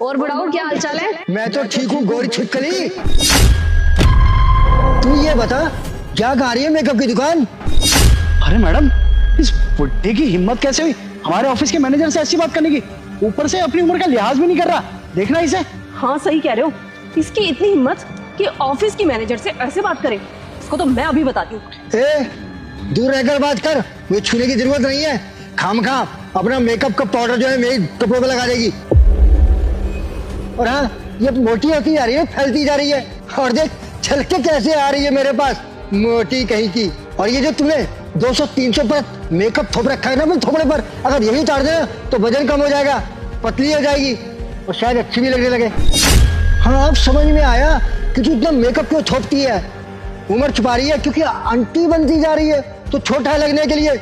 और बुढ़ाओ क्या हाल चाल है? मैं तो ठीक हूँ गोरी छिपकली। तू ये बता क्या खा रही है मेकअप की दुकान? अरे मैडम, इस बुड्ढे की हिम्मत कैसे हुई हमारे ऑफिस के मैनेजर से ऐसी बात करने की? ऊपर से अपनी उम्र का लिहाज भी नहीं कर रहा। देखना इसे। हाँ सही कह रहे हो, इसकी इतनी हिम्मत कि ऑफिस की मैनेजर से ऐसे बात करे। इसको तो मैं अभी बताती हूँ। दूर रहकर बात कर, मुझे छूने की जरूरत नहीं है। खामखा अपना मेकअप का पाउडर जो है मेरे कपड़ों पे लगा देगी। और हाँ, ये मोटी होती जा रही है, फैलती जा रही है। और देख चल के कैसे आ रही है मेरे पास, मोटी कहीं की। और ये जो तुमने 200-300 पर मेकअप थोप रखा है ना अपने थोपड़े पर, अगर यही उतार देना तो वजन कम हो जाएगा, पतली हो जाएगी और शायद अच्छी भी लगने लगे। हाँ अब समझ में आया कि तू इतना मेकअप क्यों थोपती है। उम्र छुपा रही है क्योंकि आंटी बनती जा रही है, तो छोटा लगने के लिए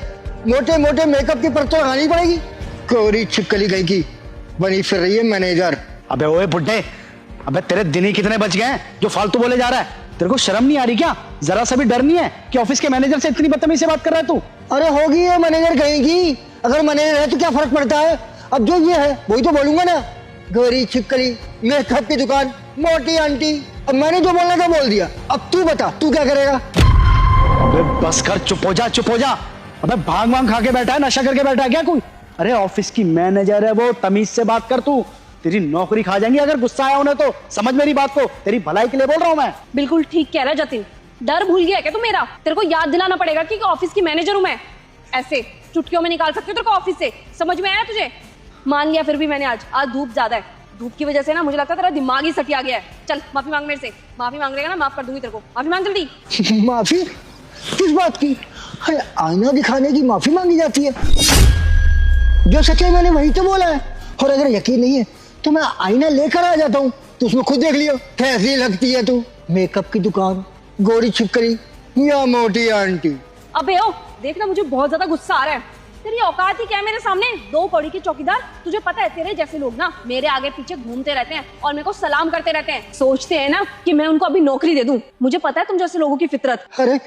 मोटे मोटे मेकअप की परतों लगानी पड़ेगी। कोरी छिपकली गई की बनी फिर रही है मैनेजर। अबे ओए बुड्ढे, अबे तेरे दिन ही कितने बच गए हैं जो फालतू बोले जा रहा है? तेरे को शर्म नहीं आ रही क्या? जरा सा भी डर नहीं है कि ऑफिस के मैनेजर से इतनी बदतमीजी से बात कर रहा है तू? अरे होगी ये मैनेजर कहेगी, अगर मैनेजर है तो क्या फर्क पड़ता है। अब जो ये है वही तो बोलूंगा ना। गोरी छिपकली मेकअप की दुकान, मोटी आंटी। अब मैंने जो बोलना था बोल दिया, अब तू बता तू क्या करेगा? अबे बस कर, चुप हो जा, चुप हो जा। अबे भांग वांग खा के बैठा है, नशा करके बैठा है क्या कोई? अरे ऑफिस की मैनेजर है वो, तमीज से बात कर तू। तेरी नौकरी खा जाएंगी अगर गुस्सा आया उन्हें तो। समझ मेरी बात को, तेरी भलाई के लिए बोल रहा हूँ मैं। बिल्कुल ठीक कह रहा है जतिन। डर भूल गया क्या तू मेरा? तेरे को याद दिलाना पड़ेगा कि ऑफिस की मैनेजर हूं मैं। ऐसे चुटकियों में निकाल सकती हूँ तेरे को ऑफिस से। समझ में आया तुझे? मान लिया फिर भी मैंने। आज धूप ज्यादा है, धूप की वजह से ना मुझे लगता है तेरा दिमाग ही सटिया गया है। चल माफी मांग मेरे से। माफी मांग रहेगा ना, माफ कर दूंगी तेरे को। माफी मांग जल्दी। माफी किस बात की? आईना दिखाने की माफी मांगी जाती है? जो सच है मैंने वही तो बोला है। और अगर यकीन नहीं है तो मैं आईना लेकर आ जाता हूँ, तो उसमें खुद देख लियो कैसी लगती है तू। मेकअप की दुकान, गोरी छिपकली या मोटी आंटी। अबे ओ देखना, मुझे बहुत ज्यादा गुस्सा आ रहा है। तेरी औकात ही क्या है मेरे सामने? 2 कौड़ी की चौकीदार। तुझे पता है तेरे जैसे लोग ना मेरे आगे पीछे घूमते रहते हैं और मेरे को सलाम करते रहते हैं। सोचते हैं ना कि मैं उनको अभी नौकरी दे दूं। मुझे पता है तुम जैसे लोगों की फितरत। अरे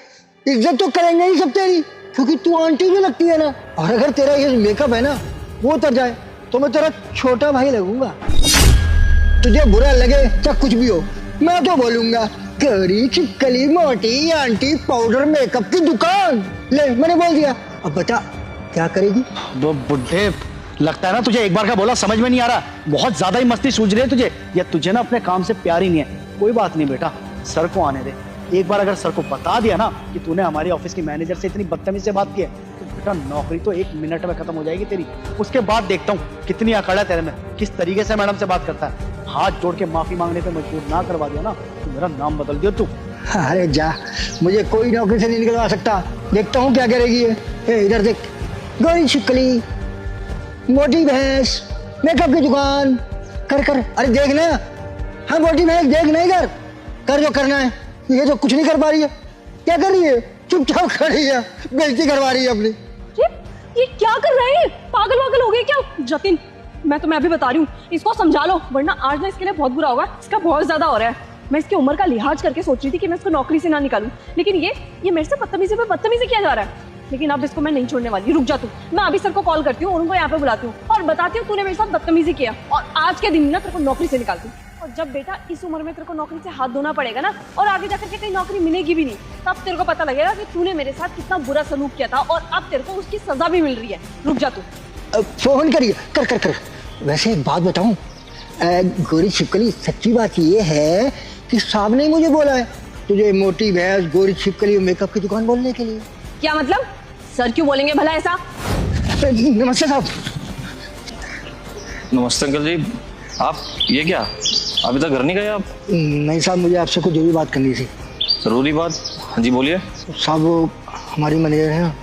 इज्जत तो करेंगे ही सब तेरी, क्योंकि तू आंटी भी लगती है ना। और अगर तेरा ये मेकअप है ना वो उतर जाए तो मैं तेरा छोटा भाई लगूंगा। तुझे बुरा लगे चाहे कुछ भी हो, मैं तो बोलूंगा गोरी छिपकली मोटी आंटी पाउडर मेकअप की दुकान। ले मैंने बोल दिया, अब बता क्या करेगी? वो बुड्ढे, लगता है ना तुझे एक बार का बोला समझ में नहीं आ रहा। बहुत ज्यादा ही मस्ती सूझ रही है तुझे, या तुझे ना अपने काम से प्यार ही नहीं है। कोई बात नहीं बेटा, सर को आने दे। एक बार अगर सर को बता दिया ना कि तूने हमारी ऑफिस की मैनेजर से इतनी बदतमीजी से बात की है, तो बेटा नौकरी तो 1 मिनट में खत्म हो जाएगी तेरी। उसके बाद देखता हूँ कितनी अकड़ है तेरे में, किस तरीके से मैडम से बात करता है। हाथ जोड़ के माफी मांगने पे मजबूर ना करवा दिया ना तो मेरा नाम बदल दियो तू। अरे जा, मुझे कोई नौकरी से नहीं निकलवा सकता। देखता हूँ क्या करेगी ये। इधर देख, गोरी छिपकली मोटी भैंस मेकअप की दुकान, कर कर। अरे देख ना, हाँ मोटी भैंस देख, नहीं कर कर जो करना है। ये तो कुछ नहीं कर पा रही है। क्या कर रही है? चुपचाप खड़ी है, बेइज्जती करवा रही है अपनी। ये क्या कर रहे हैं? पागल वागल हो गए क्या? जतिन मैं अभी बता रही हूँ, इसको समझा लो, वरना आज ना इसके लिए बहुत बुरा होगा। इसका बहुत ज्यादा हो रहा है। मैं इसकी उम्र का लिहाज करके सोच रही थी कि मैं इसको नौकरी से ना निकालूं, लेकिन ये मेरे से बदतमीजी किया जा रहा है। लेकिन अब इसको मैं नहीं छोड़ने वाली। रुक जा तू, मैं अभी सर को कॉल करती हूँ और उनको यहाँ पे बुलाती हूँ और बताती हूँ तूने मेरे साथ बदतमीजी किया और आज के दिन ना तेरे को नौकरी से निकालती हूँ। और जब बेटा इस उम्र में तेरे को नौकरी से हाथ धोना पड़ेगा ना और आगे जाकर के कहीं नौकरी मिलेगी भी नहीं, तब तेरे को पता लगेगा कि तूने मेरे साथ कितना बुरा सलूक किया था और अब तेरे को उसकी सजा भी मिल रही है। रुक जा तू। फोन करिए, कर कर कर। वैसे एक बात बताऊं, गोरी छिपकली, सच्ची बात ये है कि साहब ने मुझे बोला है तुझे मोटी भैंस गोरी छिपकली मेकअप की दुकान बोलने के लिए। क्या मतलब? सर क्यों बोलेंगे भला ऐसा? नमस्ते साहब। नमस्ते अंकल जी। आप ये क्या, अभी तक घर नहीं गए आप? नहीं साहब, मुझे आपसे कुछ जरूरी बात करनी थी। जरूरी बात? हाँ जी बोलिए। साहब वो हमारी मैनेजर है ना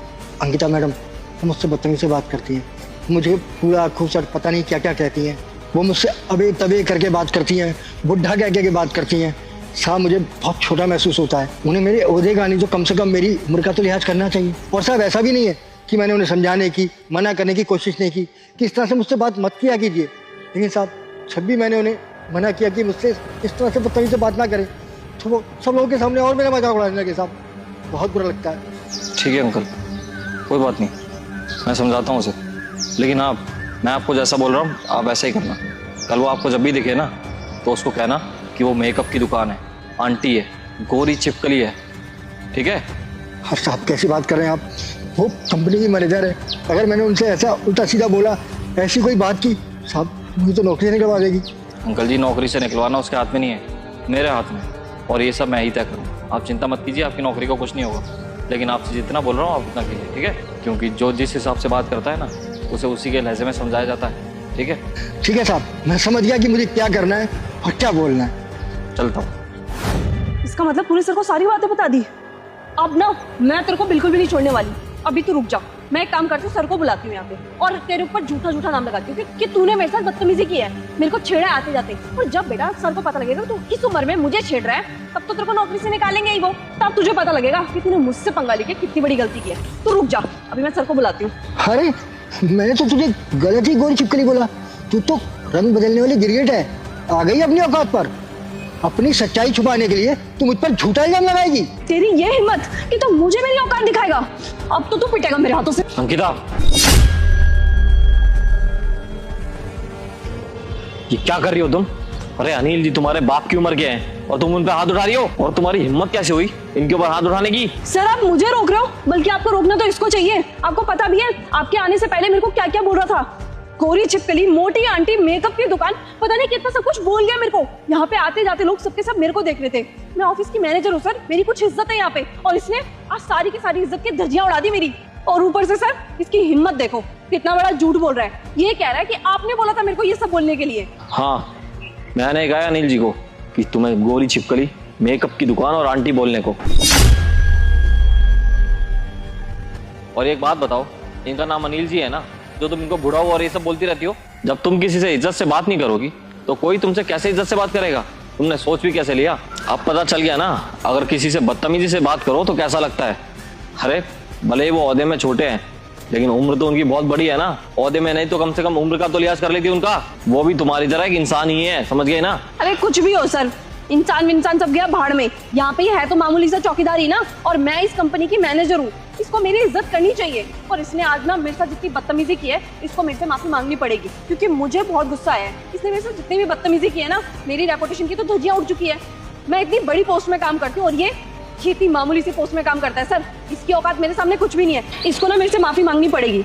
अंकिता मैडम, वो मुझसे बदतमीजी से बात करती है। मुझे पूरा खूब सर पता नहीं क्या क्या कहती हैं। वो मुझसे अबे तबे करके बात करती हैं, बुढ़ा कह के बात करती हैं। साहब मुझे बहुत छोटा महसूस होता है। उन्हें मेरे ओहदे का नहीं तो कम से कम मेरी उम्र का तो लिहाज करना चाहिए। और साहब ऐसा भी नहीं है कि मैंने उन्हें समझाने की, मना करने की कोशिश नहीं की कि इस तरह से मुझसे बात मत किया कीजिए, लेकिन साहब जब भी मैंने उन्हें मना किया कि मुझसे इस तरह से बदतमीजी से बात ना करें, तो वो सब लोगों के सामने और मेरा मजाक उड़ाने लगे। साहब बहुत बुरा लगता है। ठीक है अंकल, कोई बात नहीं, मैं समझाता हूँ उसे। लेकिन मैं आपको जैसा बोल रहा हूँ आप ऐसा ही करना। कल वो आपको जब भी दिखे ना तो उसको कहना कि वो मेकअप की दुकान है, आंटी है, गोरी छिपकली है, ठीक है? हाँ साहब, कैसी बात कर रहे हैं आप? वो कंपनी की मैनेजर है। अगर मैंने उनसे ऐसा उल्टा सीधा बोला, ऐसी कोई बात की, साहब मुझे तो नौकरी नहीं करवा देगी। अंकल जी, नौकरी से निकलवाना उसके हाथ में नहीं है, मेरे हाथ में, और ये सब मैं ही तय करूँ। आप चिंता मत कीजिए, आपकी नौकरी को कुछ नहीं होगा। लेकिन आपसे जितना बोल रहा हूँ आप उतना कीजिए, ठीक है? क्योंकि जो जिस हिसाब से बात करता है ना, उसे उसी के लहजे में समझाया जाता है, ठीक है? ठीक है साहब, मैं समझ गया कि मुझे क्या करना है और क्या बोलना है। चलता हूँ। इसका मतलब पूरे सर को सारी बातें बता दी। अब ना मैं तेरे को बिल्कुल भी नहीं छोड़ने वाली। अभी तू रुक जा, मैं एक काम करती हूँ, सर को बुलाती हूँ यहाँ पे और तेरे ऊपर झूठा झूठा नाम लगाती हूँ कि तूने मेरे साथ बदतमीजी की है, मेरे को छेड़ा आते जाते। और जब बेटा सर को पता लगेगा तू इस उम्र में मुझे छेड़ रहा है, तब तो तेरे को नौकरी से निकालेंगे ही वो। तब तुझे पता लगेगा कि तूने मुझसे पंगा लेके कितनी बड़ी गलती की है। तू रुक जा, अभी मैं सर को बुलाती हूँ। अरे मैंने तो तुझे गलत ही गोरी छिपकली बोला। तू तो रंग बदलने वाली गिरगिट है, आ गई अपनी औकात पर। अपनी सच्चाई छुपाने के लिए तू मुझ पर झूठा इल्जाम लगाएगी। तेरी ये हिम्मत कि तू मुझे मेरी औकात दिखाएगा। अब तो तू पिटेगा मेरे हाथों से। अंकिता, ये क्या कर रही हो तुम? अरे अनिल जी तुम्हारे बाप की उम्र के हैं और तुम उन पे हाथ उठा रही हो, और तुम्हारी हिम्मत कैसे हुई इनके ऊपर हाथ उठाने की? सर आप मुझे रोक रहे हो, बल्कि आपको रोकना तो इसको चाहिए। आपको पता भी है आपके आने से पहले मेरे को क्या क्या बोल रहा था। गोरी छिपकली, मोटी आंटी, मेकअप की दुकान, पता नहीं कितना सब कुछ बोल गया मेरे को। यहाँ पे आते जाते लोग सबके सब मेरे को देख रहे थे। मैं ऑफिस की मैनेजर हूँ सर, मेरी कुछ इज्जत है यहाँ पे, और इसने आज सारी की सारी इज्जत की धज्जियां उड़ा दी मेरी। और ऊपर से सर इसकी हिम्मत देखो, कितना बड़ा झूठ बोल रहा है। ये कह रहा है कि आपने बोला था मेरे को ये सब बोलने के लिए। हाँ, मैंने कहा अनिल जी को कि तुम्हें गोरी छिपकली, मेकअप की दुकान और आंटी बोलने को। और एक बात बताओ, इनका नाम अनिल जी है ना, जो तुम इनको बुढ़ाओ और ये सब बोलती रहती हो? जब तुम किसी से इज्जत से बात नहीं करोगी तो कोई तुमसे कैसे इज्जत से बात करेगा? तुमने सोच भी कैसे लिया? अब पता चल गया ना, अगर किसी से बदतमीजी से बात करो तो कैसा लगता है। अरे भले ही वो ओहदे में छोटे हैं, लेकिन उम्र तो उनकी बहुत बड़ी है ना। ओहदे में नहीं तो कम से कम उम्र का तो लिहाज कर लेती उनका। वो भी तुम्हारी तरह एक इंसान ही है, समझ गए ना? अरे कुछ भी हो सर, इंसान सब गया भाड़ में। यहाँ पे है तो मामूली सा चौकीदारी ना, और मैं इस कंपनी की मैनेजर हूँ। इसको मेरी इज्जत करनी चाहिए। और इसने आज ना मेरे साथ जितनी बदतमीजी की है, इसको मेरे से माफी मांगनी पड़ेगी, क्योंकि मुझे बहुत गुस्सा आया है। इसने मेरे साथ जितनी भी बदतमीजी की है ना, मेरी रेपुटेशन की तो धज्जियां उड़ चुकी है। मैं इतनी बड़ी पोस्ट में काम करती हूँ और ये इतनी मामूली सी पोस्ट में काम करता है। सर इसकी औकात मेरे सामने कुछ भी नहीं है। इसको ना मेरे से माफी मांगनी पड़ेगी।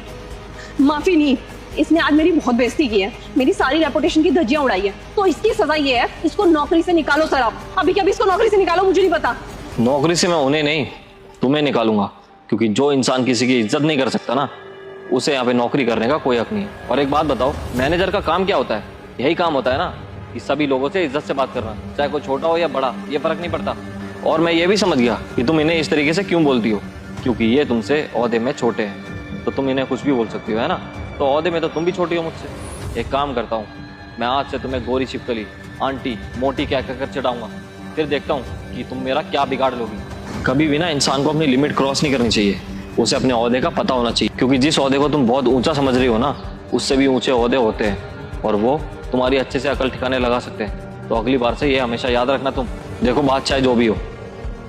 माफी नहीं, इसने आज मेरी बहुत बेइज्जती की है, मेरी सारी रेपुटेशन की धज्जियां उड़ाई है। तो इसकी सजा ये है, इसको नौकरी से निकालो सर। आप अभी के अभी इसको नौकरी से निकालो, मुझे नहीं पता। नौकरी से मैं उन्हें नहीं, तुम्हें निकालूंगा, क्योंकि जो इंसान किसी की इज्जत नहीं कर सकता ना, उसे यहाँ पे नौकरी करने का कोई हक नहीं है। और एक बात बताओ, मैनेजर का काम क्या होता है? यही काम होता है ना कि सभी लोगों से इज्जत से बात करना, चाहे कोई छोटा हो या बड़ा, ये फर्क नहीं पड़ता। और मैं ये भी समझ गया कि तुम इन्हें इस तरीके से क्यों बोलती हो, क्योंकि ये तुमसे ओहदे में छोटे हैं, तो तुम इन्हें कुछ भी बोल सकती हो, है ना? तो ओहदे में तो तुम भी छोटी हो मुझसे। एक काम करता हूँ, मैं आज से तुम्हें गोरी छिपकली, आंटी, मोटी क्या कहकर चिढ़ाऊंगा, फिर देखता हूँ कि तुम मेरा क्या बिगाड़ लोगी। कभी भी ना इंसान को अपनी लिमिट क्रॉस नहीं करनी चाहिए, उसे अपने ओहदे का पता होना चाहिए, क्योंकि जिस ओहदे को तुम बहुत ऊंचा समझ रही हो ना, उससे भी ऊंचे ओहदे होते हैं और वो तुम्हारी अच्छे से अकल ठिकाने लगा सकते हैं। तो अगली बार से ये हमेशा याद रखना। तुम देखो, बात चाहे जो भी हो,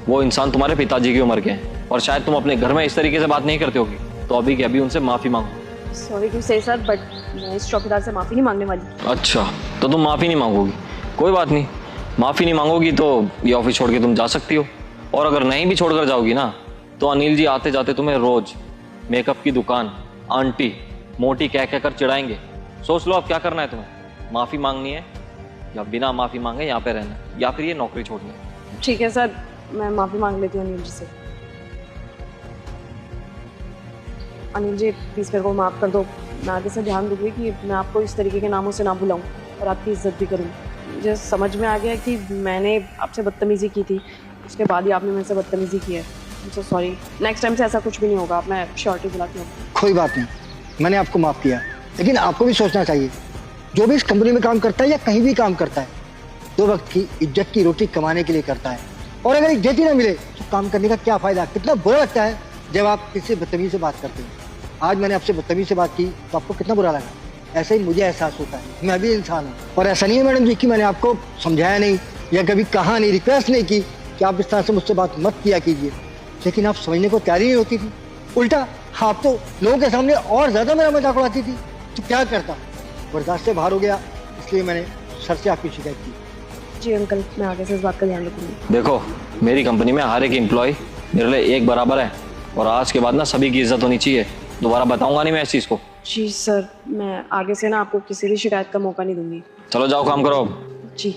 वो इंसान तुम्हारे पिताजी की उम्र के हैं और शायद तुम अपने घर में इस तरीके से बात नहीं करते होगी, तो अभी के अभी उनसे माफी मांगो। सॉरी टू से सर, बट मैं इस चौकीदार से माफी नहीं मांगने वाली। अच्छा, तो तुम माफी नहीं मांगोगी? कोई बात नहीं, माफी नहीं मांगोगी तो ये ऑफिस छोड़ के तुम जा सकती हो। और अगर नहीं भी छोड़कर जाओगी ना, तो अनिल जी आते जाते तुम्हें रोज मेकअप की दुकान, आंटी, मोटी कह कहकर चिढ़ाएंगे। सोच लो अब क्या करना है तुम्हें, माफी मांगनी है या बिना माफी मांगे यहाँ पे रहना है, या फिर ये नौकरी छोड़नी है। ठीक है सर, मैं माफी मांग लेती हूँ अनिल जी से। अनिल जी प्लीज मेरे को माफ कर दो। मैं आगे से ध्यान दूंगी कि मैं आपको इस तरीके के नामों से ना बुलाऊं और आपकी इज्जत भी करूंगी। मुझे समझ में आ गया कि मैंने आपसे बदतमीजी की थी, उसके बाद ही आपने मेरे से बदतमीजी की है। सो सॉरी, नेक्स्ट टाइम से ऐसा कुछ भी नहीं होगा। मैं श्योरिटी बुलाती हूँ। कोई बात नहीं, मैंने आपको माफ किया, लेकिन आपको भी सोचना चाहिए, जो भी इस कंपनी में काम करता है या कहीं भी काम करता है, 2 वक्त की इज्जत की रोटी कमाने के लिए करता है। और अगर इज्जत ही ना मिले तो काम करने का क्या फायदा? कितना बुरा लगता है जब आप किसी बदतमीज से बात करते हैं। आज मैंने आपसे बदतमीज से बात की तो आपको कितना बुरा लगा? ऐसे ही मुझे एहसास होता है, मैं भी इंसान हूँ। और ऐसा नहीं है मैडम जी कि मैंने आपको समझाया नहीं या कभी कहा नहीं, रिक्वेस्ट नहीं की कि आप इस तरह से मुझसे बात मत किया कीजिए, लेकिन आप समझने को तैयार ही नहीं होती थी। उल्टा आप तो लोगों के सामने और ज्यादा मेरा मजाक उड़ाती थी। तो क्या करता, बर्दाश्त से बाहर हो गया, इसलिए मैंने सर से आपकी शिकायत की। जी अंकल, मैं आगे से इस बात का ध्यान रखूंगी। देखो, मेरी कंपनी में हर एक एम्प्लॉय मेरे लिए एक बराबर है, और आज के बाद ना सभी की इज्जत होनी चाहिए। दोबारा बताऊंगा नहीं मैं इस चीज़ को। जी सर, मैं आगे से ना आपको किसी भी शिकायत का मौका नहीं दूंगी। चलो जाओ, काम करो अब। जी।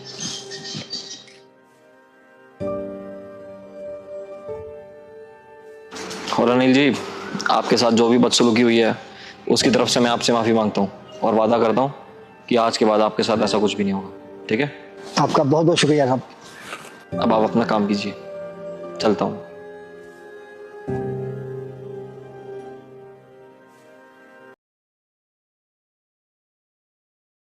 और अनिल जी, आपके साथ जो भी बदसलूकी हुई है उसकी तरफ से मैं आपसे माफ़ी मांगता हूँ, और वादा करता हूँ कि आज के बाद आपके साथ ऐसा कुछ भी नहीं होगा। ठीक है? आपका बहुत बहुत शुक्रिया साहब। अब आप अपना काम कीजिए, चलता हूँ।